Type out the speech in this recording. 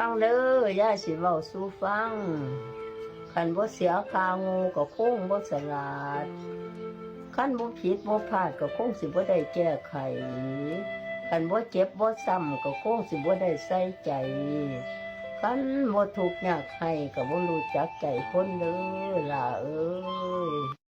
งเด้อย่าสิเว้าสู่ฟังคันบ่เสียค่างูก็คงบ่ฉลาดคันบ่ผิดบ่พลาดก็คงสิบ่ได้แก้ไขคันบ่เจ็บบ่ซ้ำก็คงสิบ่ได้ใส่ใจคันบ่ทุกข์ยากให้ก็บ่รู้จักใจคนเด้อล่ะเอ้ย